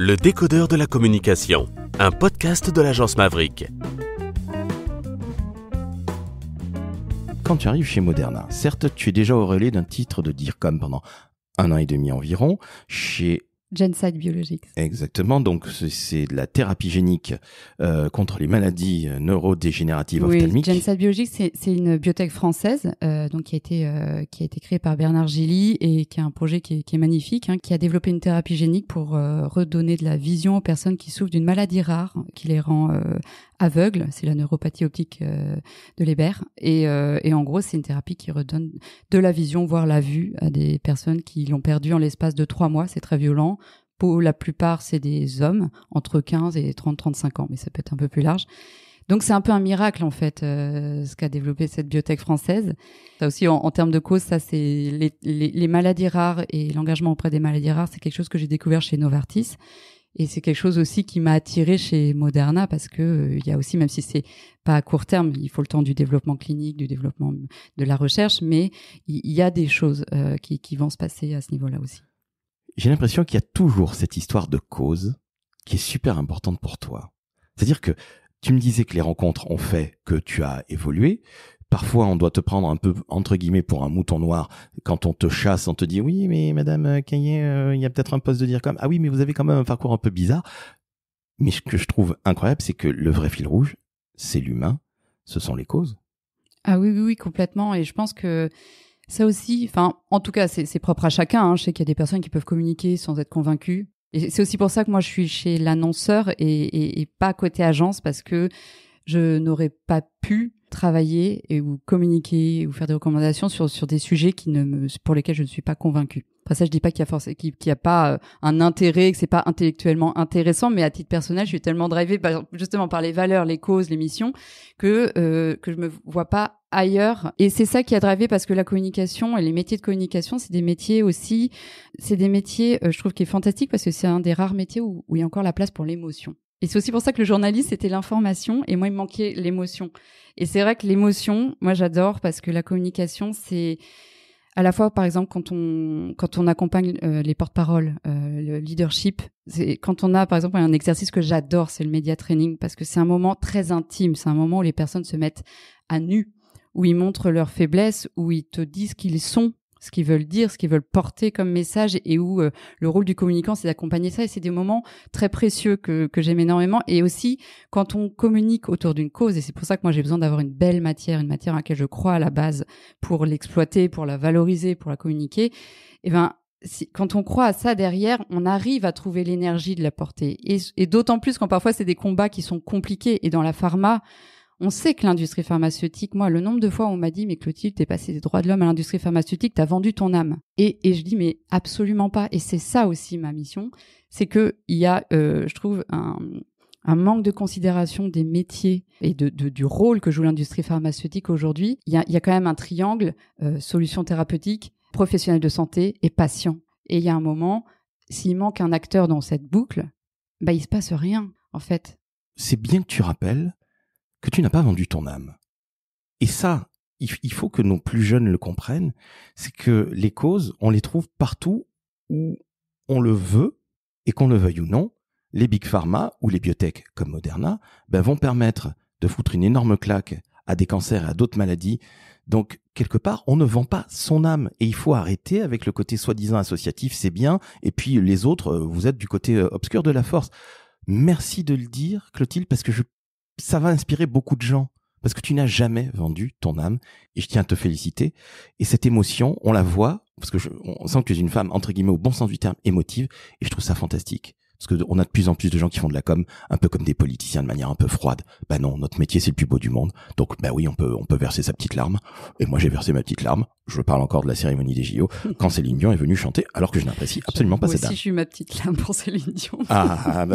Le décodeur de la communication, un podcast de l'agence Maverick. Quand tu arrives chez Moderna, certes, tu es déjà au relais d'un titre de DIRCOM pendant 1 an et demi environ, chez Genzyme Biologics. Exactement, donc c'est de la thérapie génique contre les maladies neurodégénératives ophtalmiques. Oui, Genzyme Biologics, c'est une biotech française donc qui a été créée par Bernard Gilly et qui a un projet qui est magnifique, qui a développé une thérapie génique pour redonner de la vision aux personnes qui souffrent d'une maladie rare qui les rend aveugles. C'est la neuropathie optique de Leber et en gros, c'est une thérapie qui redonne de la vision, voire la vue à des personnes qui l'ont perdue en l'espace de 3 mois. C'est très violent. Pour la plupart, c'est des hommes entre 15 et 30-35 ans, mais ça peut être un peu plus large. Donc, c'est un peu un miracle, en fait, ce qu'a développé cette biotech française. Ça aussi, en termes de cause, ça, c'est les maladies rares et l'engagement auprès des maladies rares, c'est quelque chose que j'ai découvert chez Novartis. Et c'est quelque chose aussi qui m'a attirée chez Moderna parce que il y a aussi, même si c'est pas à court terme, il faut le temps du développement clinique, du développement de la recherche, mais il y a des choses qui vont se passer à ce niveau-là aussi. J'ai l'impression qu'il y a toujours cette histoire de cause qui est super importante pour toi. C'est-à-dire que tu me disais que les rencontres ont fait que tu as évolué. Parfois, on doit te prendre un peu, entre guillemets, pour un mouton noir. Quand on te chasse, on te dit « Oui, mais madame Caillet, il y a peut-être un poste de DIRCOM. Ah oui, mais vous avez quand même un parcours un peu bizarre. » Mais ce que je trouve incroyable, c'est que le vrai fil rouge, c'est l'humain. Ce sont les causes. Ah oui, complètement. Et je pense que ça aussi, en tout cas, c'est propre à chacun. Je sais qu'il y a des personnes qui peuvent communiquer sans être convaincues. Et c'est aussi pour ça que moi, je suis chez l'annonceur et pas côté agence parce que je n'aurais pas pu travailler ou communiquer ou faire des recommandations sur des sujets pour lesquels je ne suis pas convaincue. Après ça, je dis pas qu'il y a pas un intérêt, que c'est pas intellectuellement intéressant, mais à titre personnel, je suis tellement drivée justement par les valeurs, les causes, les missions que je me vois pas ailleurs. Et c'est ça qui a drivé parce que la communication et les métiers de communication, c'est des métiers, je trouve, qui est fantastique parce que c'est un des rares métiers où il y a encore la place pour l'émotion. Et c'est aussi pour ça que le journaliste, c'était l'information et moi, il me manquait l'émotion. Et c'est vrai que l'émotion, moi, j'adore parce que la communication, c'est à la fois, par exemple, quand on accompagne les porte-paroles, le leadership, c'est quand on a, par exemple, un exercice que j'adore, c'est le media training parce que c'est un moment très intime, c'est un moment où les personnes se mettent à nu, où ils montrent leurs faiblesses, où ils te disent qui ils sont, ce qu'ils veulent dire, ce qu'ils veulent porter comme message et où le rôle du communicant, c'est d'accompagner ça. Et c'est des moments très précieux que j'aime énormément. Et aussi, quand on communique autour d'une cause, et c'est pour ça que moi, j'ai besoin d'avoir une belle matière, une matière à laquelle je crois à la base pour l'exploiter, pour la valoriser, pour la communiquer, quand on croit à ça derrière, on arrive à trouver l'énergie de la porter. Et d'autant plus quand parfois, c'est des combats qui sont compliqués. Et dans la pharma, on sait que l'industrie pharmaceutique, moi, le nombre de fois où on m'a dit « Mais Clotilde, t'es passé des droits de l'homme à l'industrie pharmaceutique, t'as vendu ton âme. » Et je dis « Mais absolument pas. » Et c'est ça aussi ma mission. C'est que il y a, je trouve, un manque de considération des métiers et du rôle que joue l'industrie pharmaceutique aujourd'hui. Il y a quand même un triangle, solution thérapeutique, professionnel de santé et patient. Et il y a un moment, s'il manque un acteur dans cette boucle, il se passe rien, en fait. C'est bien que tu rappelles que tu n'as pas vendu ton âme. Et ça, il faut que nos plus jeunes le comprennent, c'est que les causes, on les trouve partout où on le veut, et qu'on le veuille ou non, les big pharma ou les biotech comme Moderna vont permettre de foutre une énorme claque à des cancers et à d'autres maladies. Donc, quelque part, on ne vend pas son âme. Et il faut arrêter avec le côté soi-disant associatif, c'est bien, et puis les autres, vous êtes du côté obscur de la force. Merci de le dire, Clotilde, parce que ça va inspirer beaucoup de gens parce que tu n'as jamais vendu ton âme et je tiens à te féliciter. Et cette émotion, on la voit parce que on sent que tu es une femme, entre guillemets, au bon sens du terme, émotive et je trouve ça fantastique. Parce que on a de plus en plus de gens qui font de la com un peu comme des politiciens de manière un peu froide. Non, notre métier c'est le plus beau du monde. Donc oui, on peut verser sa petite larme. Et moi j'ai versé ma petite larme. Je parle encore de la cérémonie des JO quand Céline Dion est venue chanter alors que je n'apprécie absolument pas cette dame. Moi aussi je suis ma petite larme pour Céline Dion.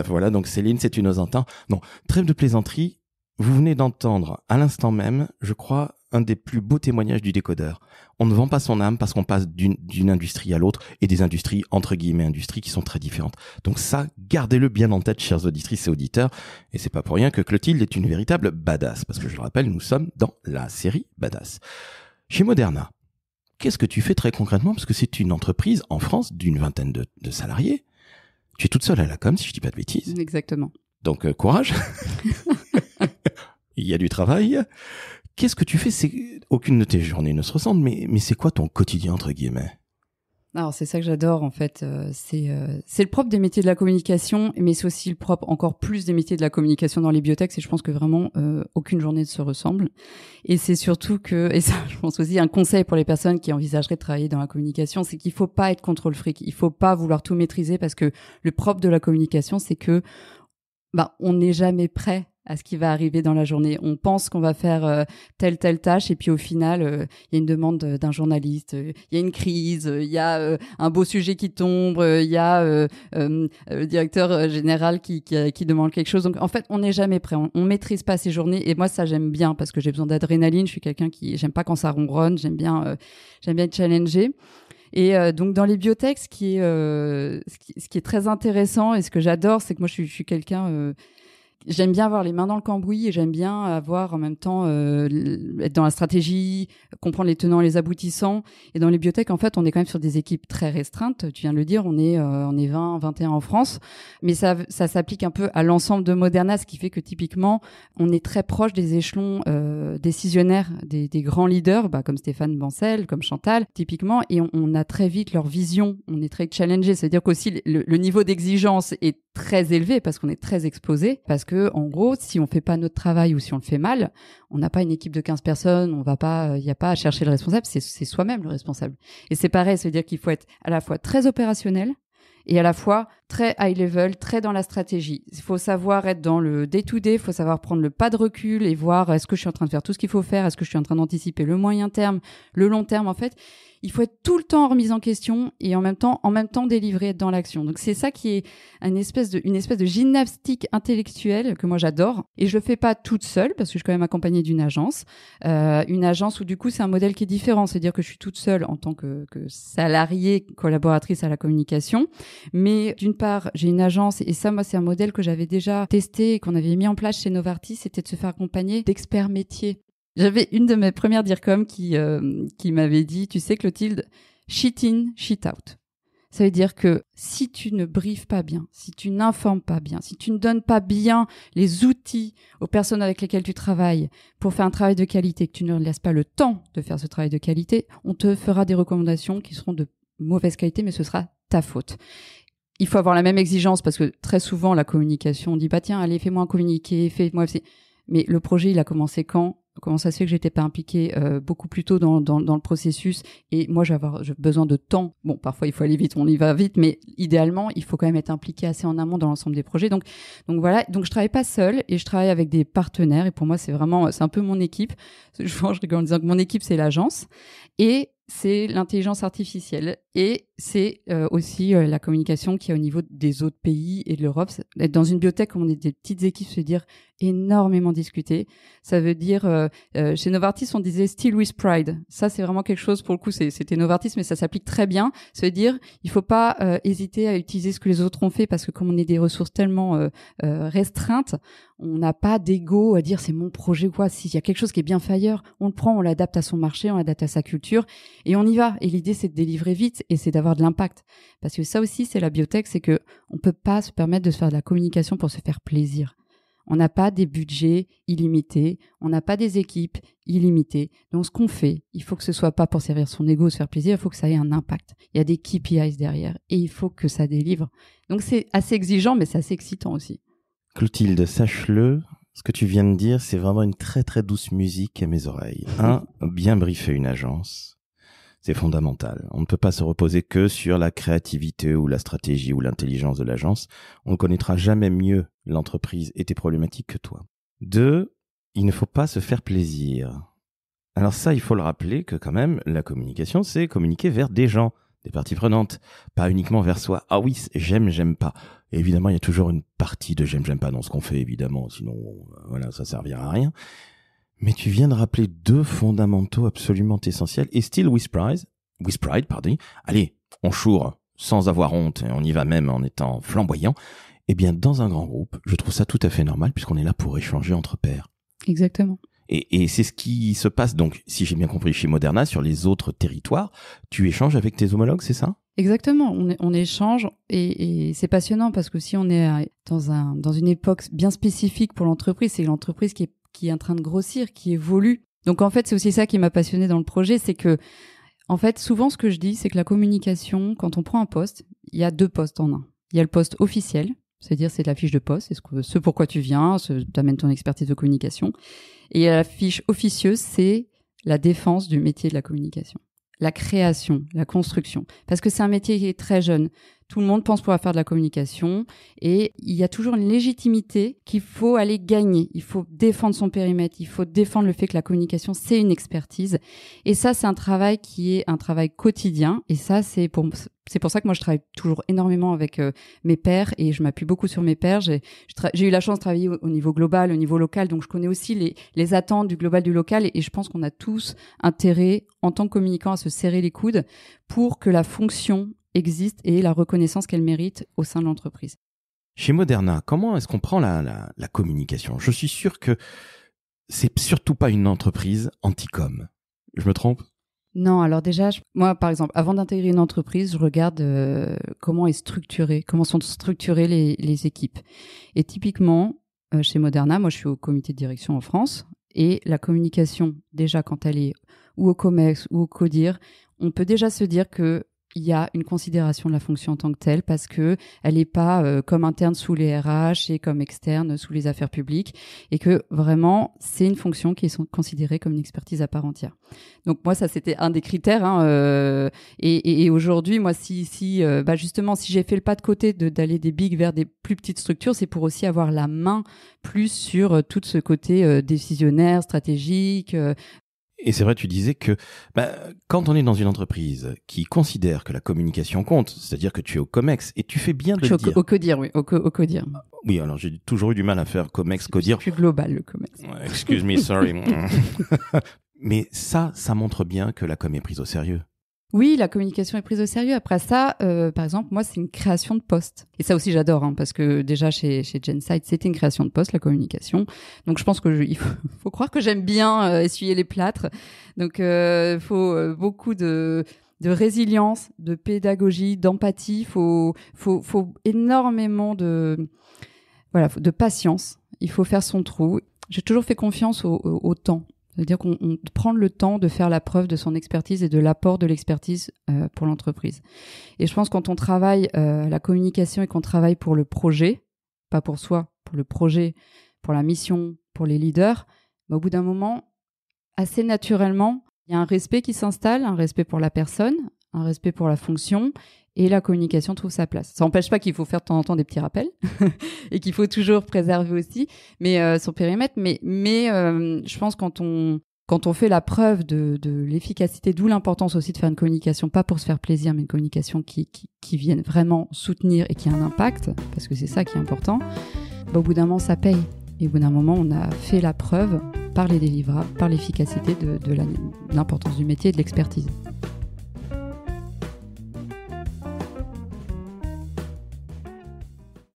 Voilà, donc Céline, c'est une innocente. Non, trêve de plaisanterie. Vous venez d'entendre à l'instant même, je crois, un des plus beaux témoignages du décodeur. On ne vend pas son âme parce qu'on passe d'une industrie à l'autre et des industries, entre guillemets, industries qui sont très différentes. Donc ça, gardez-le bien en tête, chers auditrices et auditeurs. Et c'est pas pour rien que Clotilde est une véritable badass. Parce que je le rappelle, nous sommes dans la série Badass. Chez Moderna, qu'est-ce que tu fais très concrètement? Parce que c'est une entreprise en France d'une 20aine de salariés. Tu es toute seule à la com, si je dis pas de bêtises. Exactement. Donc, courage. Il y a du travail. Qu'est-ce que tu fais? Aucune de tes journées ne se ressemble, mais c'est quoi ton quotidien, entre guillemets? Alors c'est ça que j'adore en fait, c'est le propre des métiers de la communication, mais c'est aussi le propre encore plus des métiers de la communication dans les biotech, et je pense que vraiment aucune journée ne se ressemble. Et c'est surtout que, et ça je pense aussi un conseil pour les personnes qui envisageraient de travailler dans la communication, c'est qu'il faut pas être contrôle fric, il faut pas vouloir tout maîtriser, parce que le propre de la communication c'est que on n'est jamais prêt à ce qui va arriver dans la journée. On pense qu'on va faire telle tâche, et puis au final, il y a une demande d'un journaliste, il y a une crise, il y a un beau sujet qui tombe, il y a le directeur général qui demande quelque chose. Donc en fait, on n'est jamais prêt. On maîtrise pas ces journées. Et moi, ça j'aime bien parce que j'ai besoin d'adrénaline. Je suis quelqu'un j'aime pas quand ça ronronne. J'aime bien être challengé. Et donc dans les biotech, ce qui est très intéressant et ce que j'adore, c'est que moi je suis quelqu'un j'aime bien avoir les mains dans le cambouis, et j'aime bien avoir en même temps être dans la stratégie, comprendre les tenants et les aboutissants. Et dans les biotech, en fait, on est quand même sur des équipes très restreintes. Tu viens de le dire, on est 20, 21 en France, mais ça s'applique un peu à l'ensemble de Moderna, ce qui fait que typiquement, on est très proche des échelons décisionnaires des grands leaders, comme Stéphane Bancel, comme Chantal, typiquement, et on a très vite leur vision. On est très challengé, c'est-à-dire qu'aussi le niveau d'exigence est très élevé parce qu'on est très exposé, parce que en gros, si on fait pas notre travail ou si on le fait mal, on n'a pas une équipe de 15 personnes, on va pas, il y a pas à chercher le responsable, c'est soi-même le responsable. Et c'est pareil, ça veut dire qu'il faut être à la fois très opérationnel et à la fois très high level, très dans la stratégie. Il faut savoir être dans le day-to-day, il faut savoir prendre le pas de recul et voir est-ce que je suis en train de faire tout ce qu'il faut faire, est-ce que je suis en train d'anticiper le moyen terme, le long terme. En fait, il faut être tout le temps en remise en question et en même temps délivrer, être dans l'action. Donc c'est ça qui est une espèce de gymnastique intellectuelle que moi j'adore. Et je le fais pas toute seule parce que je suis quand même accompagnée d'une agence. Une agence où du coup c'est un modèle qui est différent. C'est-à-dire que je suis toute seule en tant que salariée, collaboratrice à la communication. Mais d'une part, j'ai une agence, et ça, moi, c'est un modèle que j'avais déjà testé et qu'on avait mis en place chez Novartis, c'était de se faire accompagner d'experts métiers. J'avais une de mes premières DIRCOM qui m'avait dit, tu sais Clotilde, shit in, shit out. Ça veut dire que si tu ne briefes pas bien, si tu n'informes pas bien, si tu ne donnes pas bien les outils aux personnes avec lesquelles tu travailles pour faire un travail de qualité, que tu ne leur laisses pas le temps de faire ce travail de qualité, on te fera des recommandations qui seront de mauvaise qualité, mais ce sera ta faute. Il faut avoir la même exigence parce que très souvent, la communication, on dit, tiens, allez, fais-moi un communiqué, fais-moi... Mais le projet, il a commencé quand? Comment ça se fait que j'étais pas impliquée beaucoup plus tôt dans le processus? Et moi, j'ai besoin de temps. Bon, parfois, il faut aller vite, on y va vite, mais idéalement, il faut quand même être impliqué assez en amont dans l'ensemble des projets. Donc voilà. Donc, je travaille pas seule et je travaille avec des partenaires. Et pour moi, c'est un peu mon équipe. Je rigole en disant que mon équipe, c'est l'agence. Et c'est l'intelligence artificielle et c'est aussi la communication qu'il y a au niveau des autres pays et de l'Europe. Être dans une biotech, comme on est des petites équipes, ça veut dire énormément discuter. Ça veut dire, chez Novartis, on disait « still with pride ». Ça, c'est vraiment quelque chose, pour le coup, c'était Novartis, mais ça s'applique très bien. Ça veut dire, il faut pas hésiter à utiliser ce que les autres ont fait, parce que comme on est des ressources tellement restreintes, on n'a pas d'ego à dire « c'est mon projet » ou quoi. S'il y a quelque chose qui est bien fait ailleurs, on le prend, on l'adapte à son marché, on l'adapte à sa culture, et on y va. Et l'idée, c'est de délivrer vite et c'est d'avoir de l'impact. Parce que ça aussi, c'est la biotech, c'est que on peut pas se permettre de se faire de la communication pour se faire plaisir. On n'a pas des budgets illimités, on n'a pas des équipes illimitées. Donc, ce qu'on fait, il faut que ce soit pas pour servir son ego, se faire plaisir, il faut que ça ait un impact. Il y a des KPIs derrière et il faut que ça délivre. Donc, c'est assez exigeant, mais c'est assez excitant aussi. Clotilde, sache-le, ce que tu viens de dire, c'est vraiment une très très douce musique à mes oreilles. Bien briefer une agence, c'est fondamental. On ne peut pas se reposer que sur la créativité ou la stratégie ou l'intelligence de l'agence. On ne connaîtra jamais mieux l'entreprise et tes problématiques que toi. 2, il ne faut pas se faire plaisir. Alors ça, il faut le rappeler que quand même, la communication, c'est communiquer vers des gens, des parties prenantes, pas uniquement vers soi. Ah oui, j'aime pas. Et évidemment, il y a toujours une partie de j'aime pas dans ce qu'on fait, évidemment, sinon, voilà, ça servira à rien. Mais tu viens de rappeler 2 fondamentaux absolument essentiels. Et still with pride, allez, on choure sans avoir honte, et on y va même en étant flamboyant. Eh bien, dans un grand groupe, je trouve ça tout à fait normal, puisqu'on est là pour échanger entre pairs. Exactement. Et c'est ce qui se passe, donc, si j'ai bien compris, chez Moderna, sur les autres territoires, tu échanges avec tes homologues, c'est ça ? Exactement, on échange et c'est passionnant parce que si on est dans une époque bien spécifique pour l'entreprise, c'est l'entreprise qui est en train de grossir, qui évolue. Donc en fait, c'est aussi ça qui m'a passionné dans le projet, c'est que en fait, souvent ce que je dis, c'est que la communication, quand on prend un poste, il y a 2 postes en un. Il y a le poste officiel, c'est-à-dire c'est la fiche de poste, c'est ce pourquoi tu viens, t'amènes ton expertise de communication. Et il y a la fiche officieuse, c'est la défense du métier de la communication. La création, la construction. Parce que c'est un métier qui est très jeune. Tout le monde pense pouvoir faire de la communication et il y a toujours une légitimité qu'il faut aller gagner. Il faut défendre son périmètre, il faut défendre le fait que la communication, c'est une expertise. Et ça, c'est un travail qui est un travail quotidien. Et ça, c'est pour ça que moi, je travaille toujours énormément avec mes pairs et je m'appuie beaucoup sur mes pairs. J'ai eu la chance de travailler au niveau global, au niveau local. Donc, je connais aussi les attentes du global, du local. Et je pense qu'on a tous intérêt, en tant que communicants, à se serrer les coudes pour que la fonction existe et la reconnaissance qu'elle mérite au sein de l'entreprise. Chez Moderna, comment est-ce qu'on prend la communication ? Je suis sûr que c'est surtout pas une entreprise anti-com. Je me trompe ? Non, alors déjà, moi, par exemple, avant d'intégrer une entreprise, je regarde comment sont structurées les équipes. Et typiquement, chez Moderna, moi, je suis au comité de direction en France, et la communication, déjà, quand elle est ou au COMEX ou au CODIR, on peut déjà se dire que il y a une considération de la fonction en tant que telle parce que elle n'est pas comme interne sous les RH et comme externe sous les affaires publiques et que vraiment c'est une fonction qui est considérée comme une expertise à part entière. Donc moi ça c'était un des critères et aujourd'hui moi justement si j'ai fait le pas de côté d'aller des big vers des plus petites structures, c'est pour aussi avoir la main plus sur tout ce côté décisionnaire, stratégique. Et c'est vrai, tu disais que quand on est dans une entreprise qui considère que la communication compte, c'est-à-dire que tu es au COMEX, et tu fais bien de le dire. Au CODIR, oui, au CODIR. Oui, alors j'ai toujours eu du mal à faire COMEX, CODIR. C'est plus global, le COMEX. Excuse me, sorry. Mais ça montre bien que la com est prise au sérieux. Oui, la communication est prise au sérieux. Après ça, par exemple, moi, c'est une création de poste. Et ça aussi, j'adore, parce que déjà, chez Gensight, c'était une création de poste, la communication. Donc, je pense que il faut croire que j'aime bien essuyer les plâtres. Donc, faut beaucoup de résilience, de pédagogie, d'empathie. Faut énormément de patience. Il faut faire son trou. J'ai toujours fait confiance au temps. C'est-à-dire qu'on prend le temps de faire la preuve de son expertise et de l'apport de l'expertise pour l'entreprise. Et je pense quand on travaille la communication et qu'on travaille pour le projet, pas pour soi, pour le projet, pour la mission, pour les leaders, au bout d'un moment, assez naturellement, il y a un respect qui s'installe, un respect pour la personne, un respect pour la fonction, et la communication trouve sa place. Ça n'empêche pas qu'il faut faire de temps en temps des petits rappels et qu'il faut toujours préserver aussi son périmètre. Mais je pense quand on fait la preuve de l'efficacité, d'où l'importance aussi de faire une communication, pas pour se faire plaisir, mais une communication qui vienne vraiment soutenir et qui a un impact, parce que c'est ça qui est important, au bout d'un moment, ça paye. Et au bout d'un moment, on a fait la preuve par les délivrables, par l'efficacité de l'importance du métier et de l'expertise.